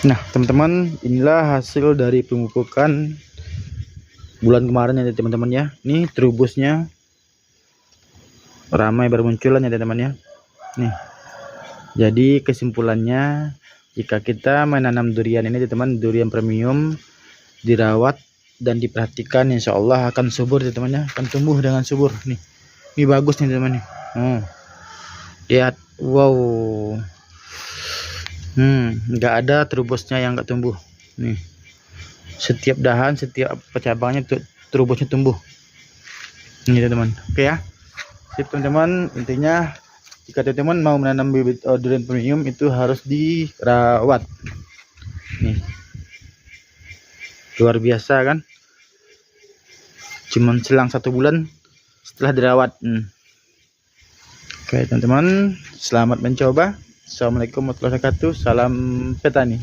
Nah teman-teman, inilah hasil dari pemupukan bulan kemarin ya teman-teman ya. Ini terubusnya ramai bermunculan ya teman-teman ya. Nih, jadi kesimpulannya, jika kita menanam durian ini teman-teman, durian premium, dirawat dan diperhatikan, insya Allah akan subur ya teman-teman ya, akan tumbuh dengan subur. Nih, ini bagus nih teman-teman nih. Lihat, wow, nggak ada terubusnya yang nggak tumbuh. Nih, setiap dahan, setiap cabangnya terubusnya tumbuh. Ini teman-teman. Oke ya, sip teman-teman. Intinya jika teman-teman mau menanam bibit durian premium itu harus dirawat. Nih, luar biasa kan, cuman selang 1 bulan setelah dirawat. Oke teman-teman, selamat mencoba. Assalamualaikum warahmatullahi wabarakatuh. Salam petani.